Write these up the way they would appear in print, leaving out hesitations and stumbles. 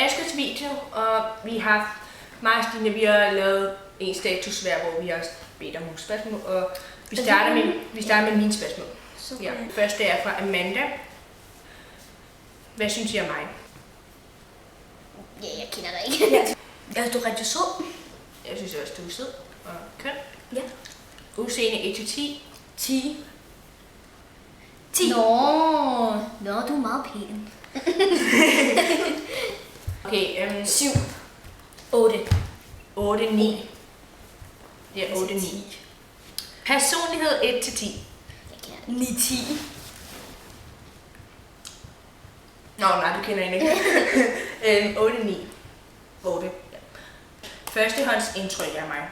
ganske til video, og vi har mig og Stine, vi har lavet en status hver, hvor vi har bedt om nogle spørgsmål, og vi starter med mine spørgsmål. Ja. Første er fra Amanda. Hvad synes I om mig? Ja, jeg kender dig ikke. Ja. Jeg synes, du er rigtig sød. Jeg synes også, du er sød og køn. Ja. Udseende 1-10. 10. 10. Nå, du er meget pæn. Okay, 7. 8. 8-9. Ja, 8-9. Personlighed 1-10. Jeg kender dig. 9-10. Nå, nej, du kender hende ikke. 8-9. 8. Ja. Førstehåndsindtryk af mig.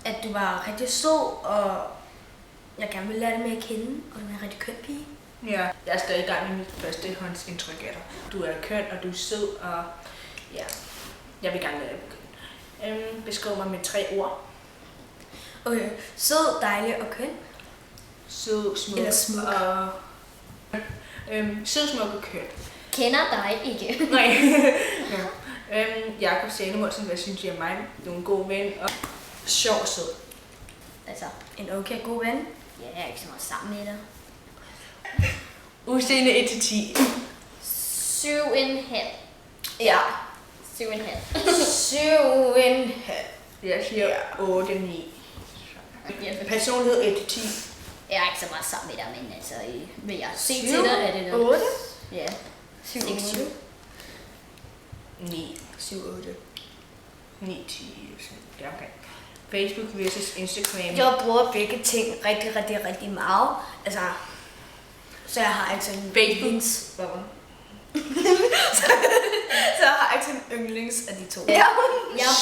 At du var rigtig sød, og jeg gerne vil lære dig mere at kende, og du er en rigtig køn pige. Ja, jeg er stadig i gang med mit førstehåndsindtryk af dig. Du er køn, og du er sød, og ja, jeg vil gerne lære dig køn. Beskriv mig med 3 ord. Okay. Sød, dejlig og køn. Sød, smuk, Eller smuk. og... sød, smuk og køn. Kender dig ikke. Nej. Ja. Jakob Sanemålsen, hvad synes I om mig? Du er en god ven, og sjov og sød. Altså, En okay god ven. ja, jeg er ikke så meget sammen med dig. Udseende 1-10. 7,5. Ja. 7,5. 7,5. Jeg siger 8-9. Personlighed 1-10. Jeg er ikke så meget sammen med dig, men altså, vil jeg se til dig, er det noget? 8. Ja. 7, 7. 9. 7-8. 9-10. Ja, okay. Facebook versus Instagram. Jeg bruger begge ting rigtig meget. Altså, så jeg har ikke sådan en Facebook. yndlings. Hvorfor? Så jeg har ikke sådan en yndlings af de to. Ja. Jeg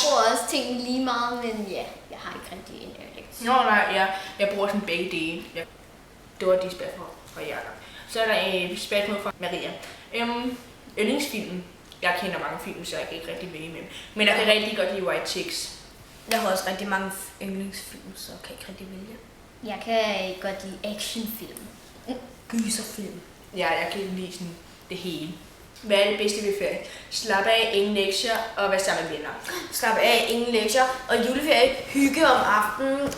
bruger også ting lige meget, men ja, jeg har ikke rigtig en yndlings. Nå, nej, jeg bruger sådan begge dele. Ja. Det var de spørgsmål fra Jakob. Så er der et spørgsmål fra Maria. Yndlingsfilm. Jeg kender mange film, så jeg kan ikke rigtig vælge med dem. Men jeg kan rigtig godt lide White Chicks. Jeg har også rigtig mange yndlingsfilm, så jeg kan ikke rigtig vælge. Jeg kan godt lide actionfilm. Gyserfilm. Ja, jeg kan lide sådan det hele. Hvad er det bedste ved ferie? Slap af, ingen lektier og være sammen med venner. Slap af, ingen lektier og juleferie. Hygge om aftenen.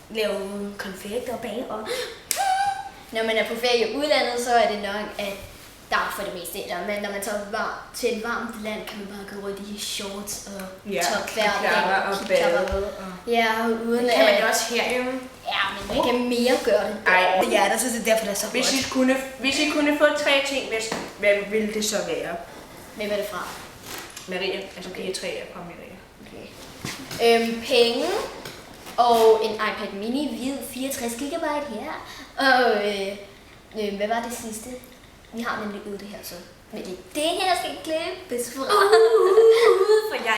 Lave konfekter og bage og... Når man er på ferie i udlandet, så er det nok, at der er for det meste der. Men når man tager til et varmt land, kan man bare gå rundt i shorts og top hver dag. og bade. Ja, uden Det kan man jo også herhjemme. Ja, men man kan mere gøre det. Ej, Ja, der synes jeg derfor, det er så godt. hvis I kunne få 3 ting, hvad ville det så være? Hvem er det fra? Maria, altså P3 er fra Maria. Okay. Penge og en iPad mini hvid 64 GB her. Og hvad var det sidste? Vi har nemlig ude det her så. Men det er det her, skal klippes fra. For jeg.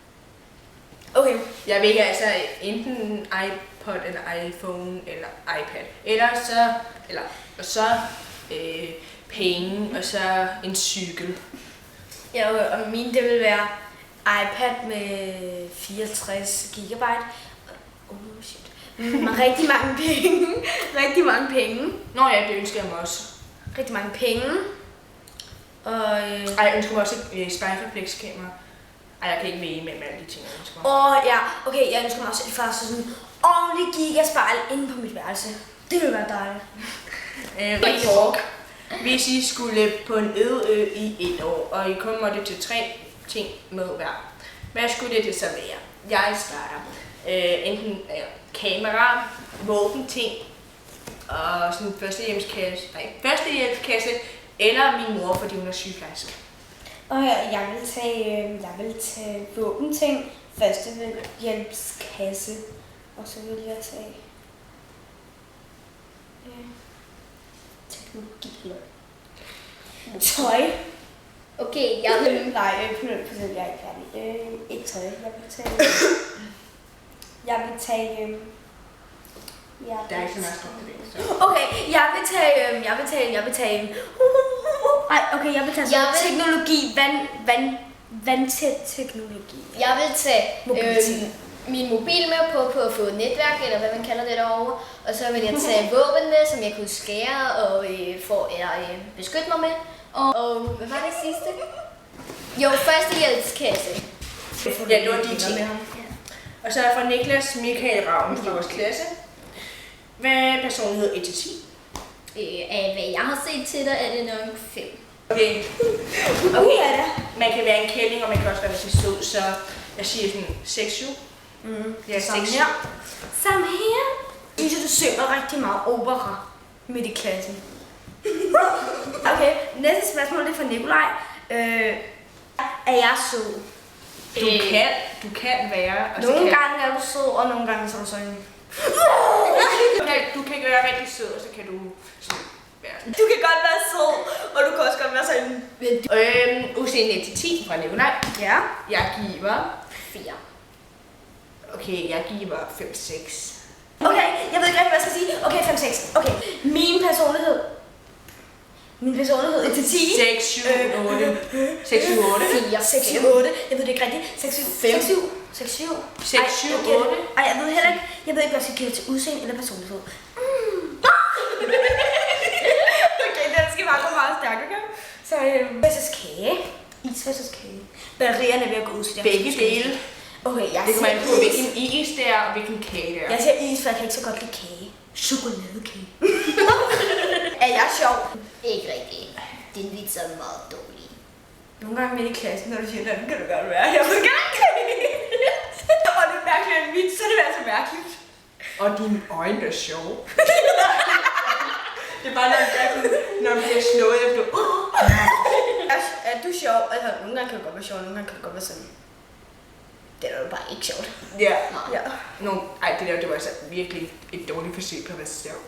Okay. Jeg vil altså enten en iPod eller iPhone eller iPad. Og så penge og så en cykel. Ja, og min det vil være iPad med 64 GB. Shit. Rigtig mange penge. Rigtig mange penge. Nå ja, det ønsker jeg mig også. Rigtig mange penge. Og Jeg ønsker mig også et spejlreflekskamera. Ej, jeg kan ikke vælge mellem alle de ting, jeg ønsker mig. ja, okay, jeg ønsker mig også faktisk sådan en ordentlig gigaspejl inde på mit værelse. Det ville være dejligt. Report. Hvis I skulle på en øde ø i 1 år, og I kun måtte til 3 ting med hver, hvad skulle det så være? Jeg starter. Enten kamera, våbenting, og sådan førstehjælpskasse, eller min mor, fordi hun er sygeplejerske. Og jeg vil tage våbenting, førstehjælpskasse, og så vil jeg tage Teknologi. tøj. Okay, jeg vil... Nej, 100% jeg er ikke færdig. Ikke tøj. Jeg vil tage... Der er ikke så meget strøm til det. Så. Okay, jeg vil tage teknologi, vandtæt teknologi. Jeg vil tage Mobilitet. min mobil med på at få et netværk, eller hvad man kalder det derovre. Og så vil jeg tage våben med, som jeg kunne skære og beskytte mig med. Og hvad var det sidste? Jo, førstehjælpskasse. Ja, det var de ting. Og så er fra Niklas Michael Ravn fra vores klasse. Hvad er personlighed 1-10? Af hvad jeg har set til dig, er det nok 5. Okay. Okay. Man kan være en kælling, og man kan også være rigtig sød, så jeg siger sådan 6-7. Ja, Samme 6. her. Samme her. Jeg synes, du synger rigtig meget opera midt i klassen. Okay, næste spørgsmål det er fra Nikolaj. Er jeg sød? Du kan være. Og Nogle gange er du sød, og nogle gange så er du sådan. Du kan gøre rigtig sød, og så kan du sådan være. Du kan godt være sød, og du kan også godt være sådan. Udseende 1-10 fra Nikolaj. Ja. Jeg giver... 4. Okay, jeg giver 5-6. Okay, jeg ved ikke rigtig, hvad jeg skal sige. Okay, 5-6. Okay, min personlighed er til 10. 6-7-8. 6-7-8. 4. 6-7-8. Jeg ved det ikke rigtigt. 6-7. 6-7. 6-7-8. Ej, jeg ved heller ikke. Jeg ved ikke, hvad jeg skal give til udseende eller personlighed. Okay, den skal bare gå meget stærkt, okay? Så versus kage. Is versus kage. Batterierne er ved at gå ud, så jeg Begge dele. Okay, jeg Det kommer an siger på, hvilken is det er, og hvilken kage det er. Jeg siger is, for jeg kan ikke så godt lide kage. Chokoladekage. Er jeg sjov? Ikke rigtigt. Din vits er meget dårlig. Nogle gange midt i klassen, når du siger, den kan du godt være. Jeg vil gerne og det er mærkeligt en vits, så det er altså mærkeligt. Og dine øjne er sjove. Det er bare, når man bliver slået efter. Er du sjov? Altså, nogle gange kan du godt være sjov, nogle gange kan du godt være sådan. Det er jo bare ikke sjovt. Ja. Ja. Det var altså virkelig et dårligt forsøg på at være sjov.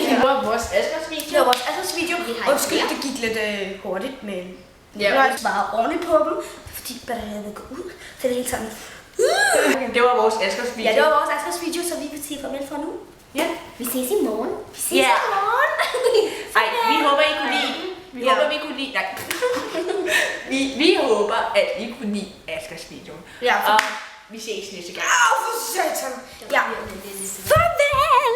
Det var vores Asgers-video. Det var vores Asgers-video. Undskyld, det gik lidt hurtigt, men jeg har svaret ordentligt på dem, fordi batteriet vil gå ud, så det er helt sammen. Det var vores Asgers-video. Ja, det var vores Asgers-video, så vi vil sige farvel fra nu. Ja. Vi ses i morgen. Vi ses i morgen. Ej, vi håber, I kunne lide. Vi håber, vi kunne lide. Nej. vi håber, at I kunne lide Asgers-videoen. Ja. Og vi ses næste gang. For satan. Ja. Farvel!